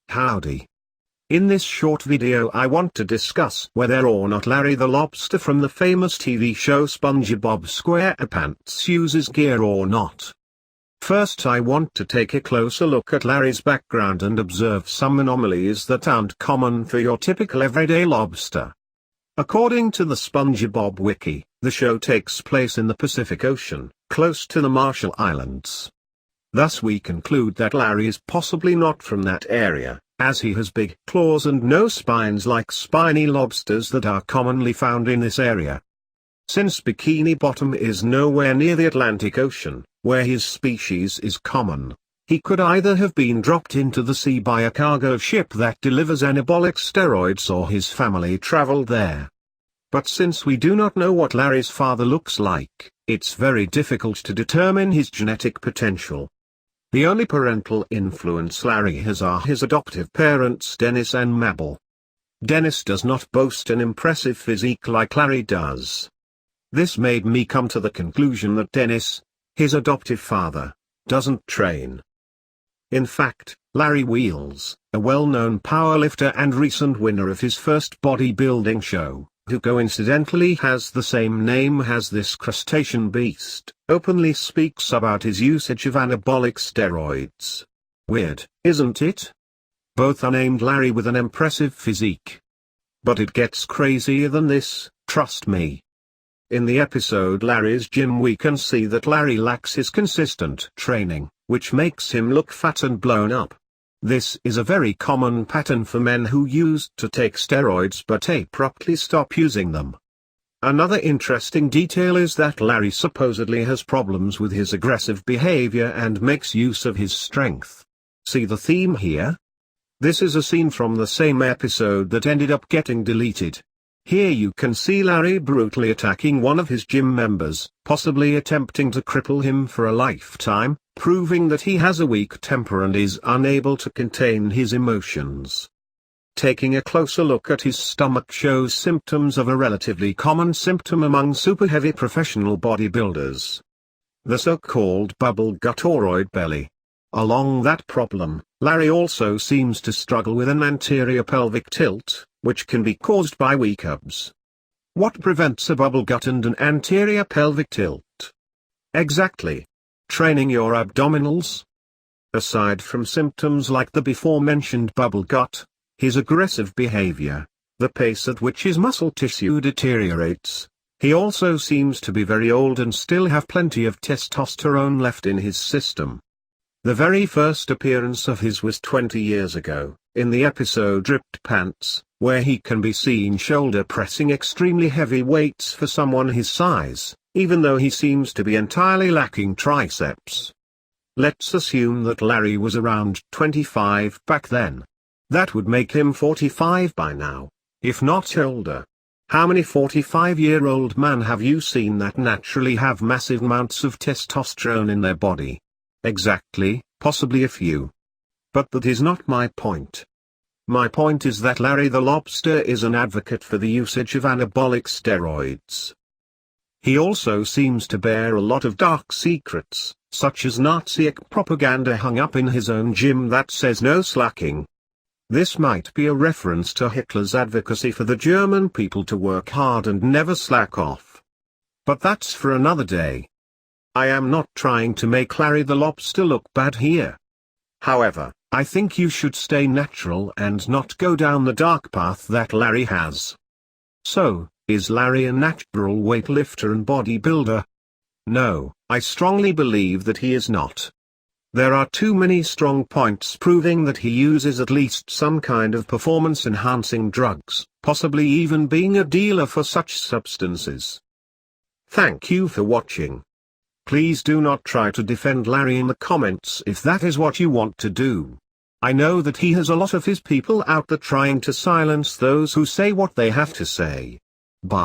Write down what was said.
Howdy. In this short video I want to discuss whether or not Larry the Lobster from the famous TV show SpongeBob SquarePants uses gear or not. First I want to take a closer look at Larry's background and observe some anomalies that aren't common for your typical everyday lobster. According to the SpongeBob wiki, the show takes place in the Pacific Ocean, close to the Marshall Islands. Thus we conclude that Larry is possibly not from that area, as he has big claws and no spines like spiny lobsters that are commonly found in this area. Since Bikini Bottom is nowhere near the Atlantic Ocean, where his species is common, he could either have been dropped into the sea by a cargo ship that delivers anabolic steroids or his family traveled there. But since we do not know what Larry's father looks like, it's very difficult to determine his genetic potential. The only parental influence Larry has are his adoptive parents Dennis and Mabel. Dennis does not boast an impressive physique like Larry does. This made me come to the conclusion that Dennis, his adoptive father, doesn't train. In fact, Larry Wheels, a well-known powerlifter and recent winner of his first bodybuilding show, who coincidentally has the same name as this crustacean beast, openly speaks about his usage of anabolic steroids. Weird, isn't it? Both are named Larry with an impressive physique. But it gets crazier than this, trust me. In the episode Larry's Gym we can see that Larry lacks his consistent training, which makes him look fat and blown up. This is a very common pattern for men who used to take steroids but abruptly stop using them. Another interesting detail is that Larry supposedly has problems with his aggressive behavior and makes use of his strength. See the theme here? This is a scene from the same episode that ended up getting deleted. Here you can see Larry brutally attacking one of his gym members, possibly attempting to cripple him for a lifetime, proving that he has a weak temper and is unable to contain his emotions. Taking a closer look at his stomach shows symptoms of a relatively common symptom among super heavy professional bodybuilders. The so-called bubble gut or roid belly. Along that problem, Larry also seems to struggle with an anterior pelvic tilt, which can be caused by weak abs. What prevents a bubble gut and an anterior pelvic tilt? Exactly. Training your abdominals. Aside from symptoms like the before-mentioned bubble gut, his aggressive behavior, the pace at which his muscle tissue deteriorates, he also seems to be very old and still have plenty of testosterone left in his system. The very first appearance of his was 20 years ago, in the episode Ripped Pants, where he can be seen shoulder pressing extremely heavy weights for someone his size, even though he seems to be entirely lacking triceps. Let's assume that Larry was around 25 back then. That would make him 45 by now, if not older. How many 45-year-old men have you seen that naturally have massive amounts of testosterone in their body? Exactly, possibly a few. But that is not my point. My point is that Larry the Lobster is an advocate for the usage of anabolic steroids. He also seems to bear a lot of dark secrets, such as Nazi propaganda hung up in his own gym that says no slacking. This might be a reference to Hitler's advocacy for the German people to work hard and never slack off. But that's for another day. I am not trying to make Larry the Lobster look bad here. However, I think you should stay natural and not go down the dark path that Larry has. So, is Larry a natural weightlifter and bodybuilder? No, I strongly believe that he is not. There are too many strong points proving that he uses at least some kind of performance-enhancing drugs, possibly even being a dealer for such substances. Thank you for watching. Please do not try to defend Larry in the comments if that is what you want to do. I know that he has a lot of his people out there trying to silence those who say what they have to say. Bye.